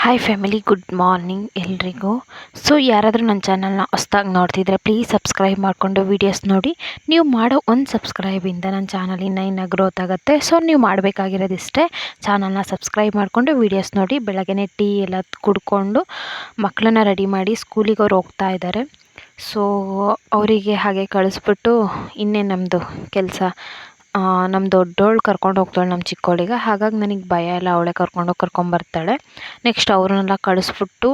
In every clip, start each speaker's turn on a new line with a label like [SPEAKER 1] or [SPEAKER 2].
[SPEAKER 1] Hi family, good morning ಎಲ್ರಿಗೂ. So ಯಾರಾದರೂ ನನ್ನ ಚಾನಲ್ನ ಹೊಸ್ದಾಗಿ ನೋಡ್ತಿದ್ರೆ ಪ್ಲೀಸ್ ಸಬ್ಸ್ಕ್ರೈಬ್ ಮಾಡಿಕೊಂಡು ವೀಡಿಯೋಸ್ ನೋಡಿ. ನೀವು ಮಾಡೋ ಒಂದು ಸಬ್ಸ್ಕ್ರೈಬಿಂದ ನನ್ನ ಚಾನಲ್ ಇನ್ನೂ ಗ್ರೋತ್ ಆಗುತ್ತೆ. ಸೊ ನೀವು ಮಾಡಬೇಕಾಗಿರೋದಿಷ್ಟೇ, ಚಾನಲ್ನ ಸಬ್ಸ್ಕ್ರೈಬ್ ಮಾಡಿಕೊಂಡು ವೀಡಿಯೋಸ್ ನೋಡಿ. ಬೆಳಗ್ಗೆ ಟೀ ಎಲ್ಲ ಕುಡ್ಕೊಂಡು ಮಕ್ಕಳನ್ನ ರೆಡಿ ಮಾಡಿ ಸ್ಕೂಲಿಗೆ ಅವ್ರು ಹೋಗ್ತಾ ಇದ್ದಾರೆ. ಸೊ ಅವರಿಗೆ ಹಾಗೆ ಕಳಿಸ್ಬಿಟ್ಟು ಇನ್ನೇನು ನಮ್ಮದು ಕೆಲಸ. ನಮ್ಮ ದೊಡ್ಡವಳು ಕರ್ಕೊಂಡು ಹೋಗ್ತಾಳೆ ನಮ್ಮ ಚಿಕ್ಕವಳಿಗೆ. ಹಾಗಾಗಿ ನನಗೆ ಭಯ ಇಲ್ಲ, ಅವಳೇ ಕರ್ಕೊಂಬರ್ತಾಳೆ. ನೆಕ್ಸ್ಟ್ ಅವ್ರನ್ನೆಲ್ಲ ಕಳಿಸ್ಬಿಟ್ಟು,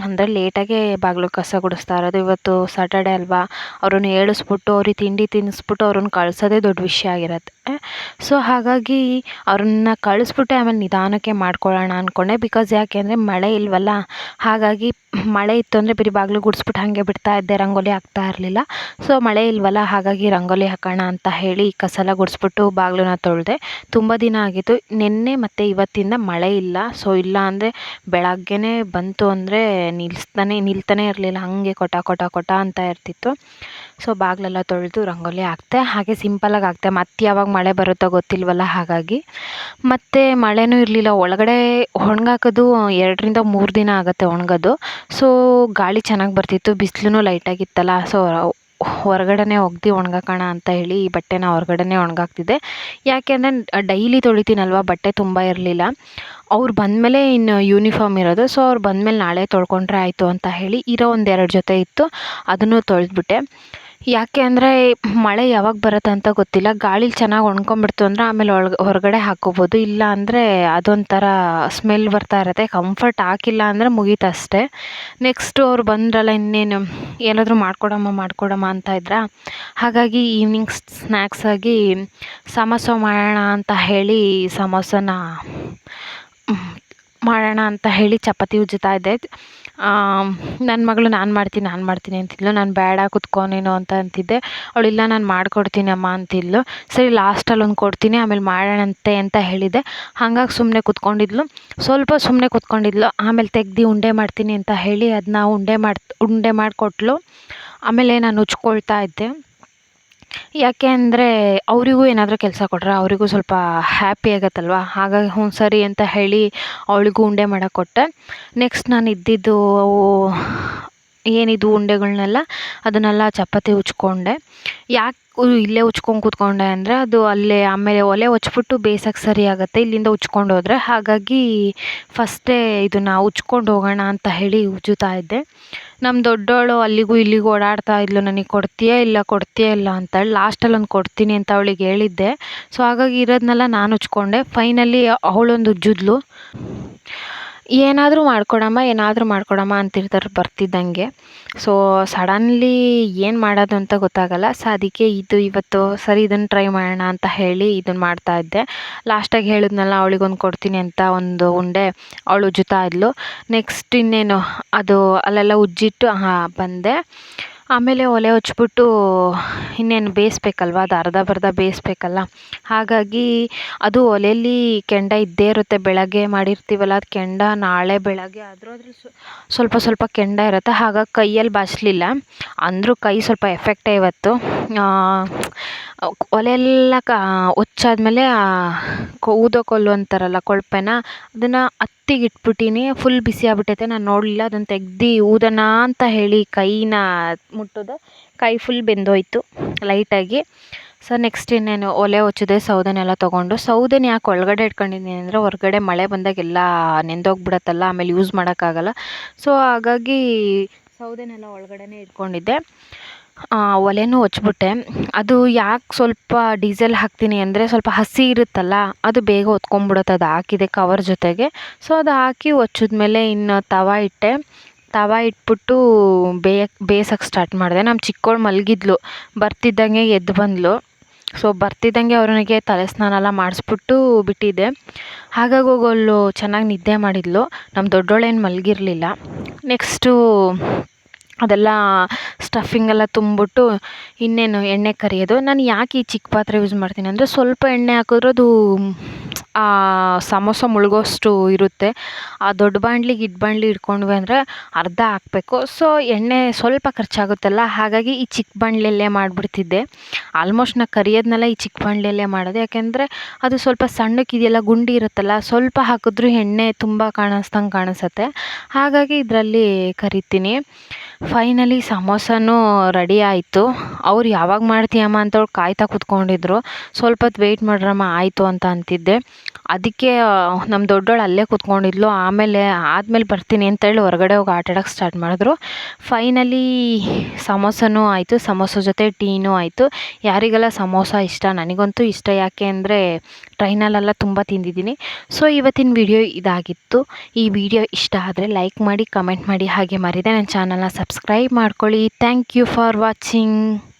[SPEAKER 1] ಅಂದರೆ ಲೇಟಾಗೆ ಬಾಗಿಲು ಕಸ ಗುಡಿಸ್ತಾ ಇರೋದು. ಇವತ್ತು ಸ್ಯಾಟರ್ಡೆ ಅಲ್ವಾ, ಅವ್ರನ್ನ ಏಳಿಸ್ಬಿಟ್ಟು ಅವ್ರಿಗೆ ತಿಂಡಿ ತಿನ್ನಿಸ್ಬಿಟ್ಟು ಅವ್ರನ್ನ ಕಳ್ಸೋದೇ ದೊಡ್ಡ ವಿಷಯ ಆಗಿರುತ್ತೆ. ಸೊ ಹಾಗಾಗಿ ಅವ್ರನ್ನ ಕಳಿಸ್ಬಿಟ್ಟೆ ಆಮೇಲೆ ನಿಧಾನಕ್ಕೆ ಮಾಡ್ಕೊಳ್ಳೋಣ ಅಂದ್ಕೊಂಡೆ. ಬಿಕಾಸ್ ಯಾಕೆ ಅಂದರೆ ಮಳೆ ಇಲ್ವಲ್ಲ, ಹಾಗಾಗಿ ಮಳೆ ಇತ್ತು ಅಂದರೆ ಬರೀ ಬಾಗಿಲು ಗುಡಿಸ್ಬಿಟ್ಟು ಹಾಗೆ ಬಿಡ್ತಾ ಇದ್ದೆ, ರಂಗೋಲಿ ಹಾಕ್ತಾ ಇರಲಿಲ್ಲ. ಸೊ ಮಳೆ ಇಲ್ವಲ್ಲ, ಹಾಗಾಗಿ ರಂಗೋಲಿ ಹಾಕೋಣ ಅಂತ ಹೇಳಿ ಕಸ ಎಲ್ಲ ಗುಡಿಸ್ಬಿಟ್ಟು ಬಾಗಿಲನ್ನ ತೊಳೆದೆ. ತುಂಬ ದಿನ ಆಗಿತ್ತು, ನಿನ್ನೆ ಮತ್ತು ಇವತ್ತಿಂದ ಮಳೆ ಇಲ್ಲ. ಸೊ ಇಲ್ಲ ಅಂದರೆ ಬೆಳಗ್ಗೆನೇ ಬಂತು ಅಂದರೆ ನಿಲ್ತಾನೆ ಇರಲಿಲ್ಲ, ಹಾಗೆ ಕೊಟ ಅಂತ ಇರ್ತಿತ್ತು. ಸೊ ಬಾಗಿಲೆಲ್ಲ ತೊಳೆದು ರಂಗೋಲಿ ಹಾಕ್ತೆ. ಹಾಗೆ ಸಿಂಪಲಾಗಿ ಹಾಕ್ತೆ, ಮತ್ತೆ ಯಾವಾಗ ಮಳೆ ಬರುತ್ತೋ ಗೊತ್ತಿಲ್ವಲ್ಲ, ಹಾಗಾಗಿ. ಮತ್ತು ಮಳೆನೂ ಇರಲಿಲ್ಲ, ಒಳಗಡೆ ಒಣಗಾಕೋದು 2ರಿಂದ 3 ದಿನ ಆಗುತ್ತೆ ಒಣಗೋದು. ಸೊ ಗಾಳಿ ಚೆನ್ನಾಗಿ ಬರ್ತಿತ್ತು, ಬಿಸಿಲೂ ಲೈಟಾಗಿತ್ತಲ್ಲ. ಸೊ ಹೊರಗಡೆನೇ ಒಗ್ದು ಒಣಗಾಕೋಣ ಅಂತ ಹೇಳಿ ಈ ಬಟ್ಟೆನ ಹೊರಗಡೆನೇ ಒಣಗಾಕ್ತಿದ್ದೆ. ಯಾಕೆ ಅಂದರೆ ಡೈಲಿ ತೊಳಿತೀನಲ್ವ, ಬಟ್ಟೆ ತುಂಬ ಇರಲಿಲ್ಲ. ಅವ್ರು ಬಂದಮೇಲೆ ಇನ್ನು ಯೂನಿಫಾರ್ಮ್ ಇರೋದು. ಸೊ ಅವ್ರು ಬಂದಮೇಲೆ ನಾಳೆ ತೊಳ್ಕೊಂಡ್ರೆ ಆಯಿತು ಅಂತ ಹೇಳಿ ಇರೋ 1-2 ಜೊತೆ ಇತ್ತು, ಅದನ್ನು ತೊಳೆದ್ಬಿಟ್ಟೆ. ಯಾಕೆ ಅಂದರೆ ಮಳೆ ಯಾವಾಗ ಬರುತ್ತೆ ಅಂತ ಗೊತ್ತಿಲ್ಲ. ಗಾಳೀಲಿ ಚೆನ್ನಾಗಿ ಒಣ್ಕೊಂಬಿಡ್ತು ಅಂದರೆ ಆಮೇಲೆ ಹೊರಗಡೆ ಹಾಕ್ಕೋಬೋದು. ಇಲ್ಲ ಅಂದರೆ ಅದೊಂಥರ ಸ್ಮೆಲ್ ಬರ್ತಾ ಇರುತ್ತೆ. ಕಂಫರ್ಟ್ ಹಾಕಿಲ್ಲ ಅಂದರೆ ಮುಗೀತು ಅಷ್ಟೇ. ನೆಕ್ಸ್ಟು ಅವ್ರು ಬಂದ್ರಲ್ಲ, ಇನ್ನೇನು ಏನಾದರೂ ಮಾಡಿಕೊಡಮ್ಮ ಅಂತ ಇದ್ರಾ. ಹಾಗಾಗಿ ಈವ್ನಿಂಗ್ ಸ್ನ್ಯಾಕ್ಸಾಗಿ ಸಮೋಸ ಮಾಡೋಣ ಅಂತ ಹೇಳಿ ಮಾಡೋಣ ಅಂತ ಹೇಳಿ ಚಪಾತಿ ಉಜ್ಜುತ್ತಾ ಇದ್ದೆ. ನನ್ನ ಮಗಳು ನಾನು ಮಾಡ್ತೀನಿ ಅಂತಿದ್ಲು. ನಾನು ಬೇಡ ಕುತ್ಕೊ ನೀನು ಅಂತ ಅಂತಿದ್ದೆ. ಅವಳಿಲ್ಲ, ನಾನು ಮಾಡಿಕೊಡ್ತೀನಿ ಅಮ್ಮ ಅಂತಿದ್ಲು. ಸರಿ ಲಾಸ್ಟಲ್ಲಿ ಒಂದು ಕೊಡ್ತೀನಿ, ಆಮೇಲೆ ಮಾಡೋಣಂತೆ ಅಂತ ಹೇಳಿದ್ದೆ. ಹಾಗಾಗಿ ಸುಮ್ಮನೆ ಕುತ್ಕೊಂಡಿದ್ಲು. ಸ್ವಲ್ಪ ಸುಮ್ಮನೆ ಕುತ್ಕೊಂಡಿದ್ಲು. ಆಮೇಲೆ ತೆಗ್ದು ಉಂಡೆ ಮಾಡ್ತೀನಿ ಅಂತ ಹೇಳಿ ಅದನ್ನ ಉಂಡೆ ಮಾಡಿಕೊಟ್ಲು. ಆಮೇಲೆ ನಾನು ಉಜ್ಕೊಳ್ತಾ ಇದ್ದೆ. ಯಾಕೆ ಅಂದರೆ ಅವರಿಗೂ ಏನಾದರೂ ಕೆಲಸ ಕೊಟ್ಟರೆ ಅವರಿಗೂ ಸ್ವಲ್ಪ ಹ್ಯಾಪಿ ಆಗುತ್ತಲ್ವ. ಹಾಗಾಗಿ ಹ್ಞೂ ಸರಿ ಅಂತ ಹೇಳಿ ಅವಳಿಗೂ ಉಂಡೆ ಮಾಡೋಕ್ಕೆ ಕೊಟ್ಟೆ. ನೆಕ್ಸ್ಟ್ ನಾನು ಇದ್ದಿದ್ದು ಏನಿದು ಉಂಡೆಗಳ್ನೆಲ್ಲ ಅದನ್ನೆಲ್ಲ ಚಪಾತಿ ಉಜ್ಕೊಂಡೆ. ಯಾಕೆ ಇಲ್ಲೇ ಉಜ್ಕೊಂಡು ಕೂತ್ಕೊಂಡೆ ಅಂದರೆ ಅದು ಅಲ್ಲೇ ಆಮೇಲೆ ಒಲೆ ಹೊಚ್ಬಿಟ್ಟು ಬೇಯಿಸೋಕ್ಕೆ ಸರಿ ಆಗುತ್ತೆ ಇಲ್ಲಿಂದ ಉಜ್ಕೊಂಡು ಹೋದರೆ. ಹಾಗಾಗಿ ಫಸ್ಟೇ ಇದನ್ನು ಉಜ್ಕೊಂಡು ಹೋಗೋಣ ಅಂತ ಹೇಳಿ ಉಜ್ಜುತ್ತಾ ಇದ್ದೆ. ನಮ್ಮ ದೊಡ್ಡವಳು ಅಲ್ಲಿಗೂ ಇಲ್ಲಿಗೂ ಓಡಾಡ್ತಾ ಇದ್ಲು, ನನಗೆ ಕೊಡ್ತೀಯಾ ಇಲ್ಲ ಅಂತ. ಲಾಸ್ಟಲ್ಲಿ ಒಂದು ಕೊಡ್ತೀನಿ ಅಂತ ಅವಳಿಗೆ ಹೇಳಿದ್ದೆ. ಸೊ ಹಾಗಾಗಿ ಇರೋದನ್ನೆಲ್ಲ ನಾನು ಉಜ್ಕೊಂಡೆ. ಫೈನಲಿ ಅವಳೊಂದು ಉಜ್ಜಿದ್ಲು. ಏನಾದರೂ ಮಾಡಿಕೊಡಮ್ಮ ಅಂತಿರ್ತಾರೆ ಬರ್ತಿದ್ದಂಗೆ. ಸೊ ಸಡನ್ಲಿ ಏನು ಮಾಡೋದು ಅಂತ ಗೊತ್ತಾಗಲ್ಲ. ಸೊ ಅದಕ್ಕೆ ಇವತ್ತು ಸರಿ ಇದನ್ನು ಟ್ರೈ ಮಾಡೋಣ ಅಂತ ಹೇಳಿ ಇದನ್ನು ಮಾಡ್ತಾಯಿದ್ದೆ. ಲಾಸ್ಟಾಗಿ ಹೇಳಿದ್ನಲ್ಲ ಅವಳಿಗೊಂದು ಕೊಡ್ತೀನಿ ಅಂತ, ಒಂದು ಉಂಡೆ ಅವಳು ಉಜ್ಜುತ್ತಾ ಇದ್ಲು. ನೆಕ್ಸ್ಟ್ ಇನ್ನೇನು ಅದು ಅಲ್ಲೆಲ್ಲ ಉಜ್ಜಿಟ್ಟು ಬಂದೆ. ಆಮೇಲೆ ಒಲೆ ಹಚ್ಬಿಟ್ಟು ಇನ್ನೇನು ಬೇಯಿಸ್ಬೇಕಲ್ವ, ಅದು ಅರ್ಧ ಬೇಯಿಸ್ಬೇಕಲ್ಲ. ಹಾಗಾಗಿ ಅದು ಒಲೆಯಲ್ಲಿ ಕೆಂಡ ಇದ್ದೇ ಇರುತ್ತೆ. ಬೆಳಗ್ಗೆ ಮಾಡಿರ್ತೀವಲ್ಲ ಅದು ಕೆಂಡ, ನಾಳೆ ಬೆಳಗ್ಗೆ ಆದರೂ ಅದ್ರಲ್ಲಿ ಸ್ವಲ್ಪ ಕೆಂಡ ಇರುತ್ತೆ. ಹಾಗಾಗಿ ಕೈಯಲ್ಲಿ ಬಾಚಲಿಲ್ಲ. ಅಂದರೂ ಕೈ ಸ್ವಲ್ಪ ಎಫೆಕ್ಟೇ ಇವತ್ತು. ಒಲೆಯೆಲ್ಲ ಹೊಚ್ಚಾದ್ಮೇಲೆ ಊದೋ ಕಲ್ಲು ಅಂತಾರಲ್ಲ, ಕೊಳಪೆನ, ಅದನ್ನು ಹತ್ತಿಗೆ ಇಟ್ಬಿಟ್ಟಿನಿ. ಫುಲ್ ಬಿಸಿ ಆಗ್ಬಿಟ್ಟೈತೆ, ನಾನು ನೋಡಲಿಲ್ಲ. ಅದನ್ನು ತೆಗ್ದು ಊದೋಣ ಅಂತ ಹೇಳಿ ಕೈನ ಮುಟ್ಟಿದೆ, ಕೈ ಫುಲ್ ಬೆಂದೋಯ್ತು ಲೈಟಾಗಿ. ಸೊ ನೆಕ್ಸ್ಟ್ ಇನ್ನೇನು ಒಲೆ ಹೊಚ್ಚಿದೆ, ಸೌದೆನೆಲ್ಲ ತೊಗೊಂಡು. ಸೌದೆನ ಯಾಕೆ ಒಳಗಡೆ ಇಟ್ಕೊಂಡಿದ್ದೀನಿ ಅಂದರೆ ಹೊರಗಡೆ ಮಳೆ ಬಂದಾಗೆಲ್ಲ ನೆಂದೋಗ್ಬಿಡತ್ತಲ್ಲ, ಆಮೇಲೆ ಯೂಸ್ ಮಾಡೋಕ್ಕಾಗಲ್ಲ. ಸೊ ಹಾಗಾಗಿ ಸೌದೆನೆಲ್ಲ ಒಳಗಡೆನೇ ಇಟ್ಕೊಂಡಿದ್ದೆ. ಒಲೆನೂ ಹೊಚ್ಬಿಟ್ಟೆ. ಅದು ಯಾಕೆ ಸ್ವಲ್ಪ ಡೀಸೆಲ್ ಹಾಕ್ತೀನಿ ಅಂದರೆ ಸ್ವಲ್ಪ ಹಸಿ ಇರುತ್ತಲ್ಲ, ಅದು ಬೇಗ ಹೊತ್ಕೊಂಡ್ಬಿಡುತ್ತೆ. ಅದು ಹಾಕಿದೆ ಕವರ್ ಜೊತೆಗೆ. ಸೊ ಅದು ಹಾಕಿ ಹೊಚ್ಚಿದ್ಮೇಲೆ ಇನ್ನು ತವ ಇಟ್ಬಿಟ್ಟು ಬೇಯಿಸೋಕ್ಕೆ ಸ್ಟಾರ್ಟ್ ಮಾಡಿದೆ. ನಮ್ಮ ಚಿಕ್ಕವಳು ಮಲಗಿದ್ಲು, ಬರ್ತಿದ್ದಂಗೆ ಎದ್ದು ಬಂದಳು. ಸೊ ಬರ್ತಿದ್ದಂಗೆ ಅವನಿಗೆ ತಲೆ ಸ್ನಾನ ಎಲ್ಲ ಮಾಡಿಸ್ಬಿಟ್ಟು ಬಿಟ್ಟಿದ್ದೆ. ಹಾಗಾಗಿ ಅವಳು ಚೆನ್ನಾಗಿ ನಿದ್ದೆ ಮಾಡಿದ್ಲು. ನಮ್ಮ ದೊಡ್ಡವಳೇನು ಮಲಗಿರಲಿಲ್ಲ. ನೆಕ್ಸ್ಟು ಅದೆಲ್ಲ ಸ್ಟಫಿಂಗೆಲ್ಲ ತುಂಬಿಬಿಟ್ಟು ಇನ್ನೇನು ಎಣ್ಣೆ ಕರಿಯೋದು. ನಾನು ಯಾಕೆ ಈ ಚಿಕ್ಕ ಪಾತ್ರೆ ಯೂಸ್ ಮಾಡ್ತೀನಿ ಅಂದರೆ ಸ್ವಲ್ಪ ಎಣ್ಣೆ ಹಾಕಿದ್ರೂ ಅದು ಸಮೋಸ ಮುಳುಗೋಷ್ಟು ಇರುತ್ತೆ. ಆ ದೊಡ್ಡ ಬಾಣಲಿಗೆ ಬಾಣಲಿ ಇಟ್ಕೊಂಡ್ವಿ ಅಂದರೆ ಅರ್ಧ ಹಾಕಬೇಕು. ಸೊ ಎಣ್ಣೆ ಸ್ವಲ್ಪ ಖರ್ಚಾಗುತ್ತಲ್ಲ, ಹಾಗಾಗಿ ಈ ಚಿಕ್ಕ ಬಾಣಲಿಯಲ್ಲೇ ಮಾಡಿಬಿಡ್ತಿದ್ದೆ. ಆಲ್ಮೋಸ್ಟ್ ನಾ ಕರಿಯೋದ್ನೆಲ್ಲ ಈ ಚಿಕ್ಕ ಬಾಣಲಿಯಲ್ಲೇ ಮಾಡೋದು. ಯಾಕೆಂದರೆ ಅದು ಸ್ವಲ್ಪ ಸಣ್ಣಕ್ಕಿದೆಯಲ್ಲ, ಗುಂಡಿ ಇರುತ್ತಲ್ಲ, ಸ್ವಲ್ಪ ಹಾಕಿದ್ರೂ ಎಣ್ಣೆ ತುಂಬ ಕಾಣಿಸ್ದಂಗೆ ಕಾಣಿಸುತ್ತೆ. ಹಾಗಾಗಿ ಇದರಲ್ಲಿ ಕರಿತೀನಿ. ಫೈನಲಿ ಸಮೋಸನೂ ರೆಡಿ ಆಯಿತು. ಅವ್ರು ಯಾವಾಗ ಮಾಡ್ತೀಯಮ್ಮ ಅಂತೇಳಿ ಕಾಯ್ತಾ ಕೂತ್ಕೊಂಡಿದ್ರು. ಸ್ವಲ್ಪ ಹೊತ್ತು ವೆಯ್ಟ್ ಮಾಡ್ರಮ್ಮ ಆಯಿತು ಅಂತ ಅಂತಿದ್ದೆ. ಅದಕ್ಕೆ ನಮ್ಮ ದೊಡ್ಡೋಳು ಅಲ್ಲೇ ಕೂತ್ಕೊಂಡಿದ್ಲು. ಆದಮೇಲೆ ಬರ್ತೀನಿ ಅಂತೇಳಿ ಹೊರಗಡೆ ಹೋಗಿ ಆಟ ಆಡೋಕ್ಕೆ ಸ್ಟಾರ್ಟ್ ಮಾಡಿದ್ರು. ಫೈನಲಿ ಸಮೋಸನೂ ಆಯಿತು, ಸಮೋಸ ಜೊತೆ ಟೀನೂ ಆಯಿತು. ಯಾರಿಗೆಲ್ಲ ಸಮೋಸ ಇಷ್ಟ, ನನಗಂತೂ ಇಷ್ಟ. ಯಾಕೆ ಅಂದರೆ ಟ್ರೈನಲ್ಲೆಲ್ಲ ತುಂಬ ತಿಂದಿದ್ದೀನಿ. ಸೊ ಇವತ್ತಿನ ವಿಡಿಯೋ ಇದಾಗಿತ್ತು. ಈ ವಿಡಿಯೋ ಇಷ್ಟ ಆದರೆ ಲೈಕ್ ಮಾಡಿ, ಕಮೆಂಟ್ ಮಾಡಿ, ಹಾಗೆ ಮರಿದೆ ನನ್ನ ಚಾನಲ್ನ ಸಬ್ಸ್ಕ್ರೈಬ್ ಮಾಡ್ಕೊಳ್ಳಿ. Thank you for watching.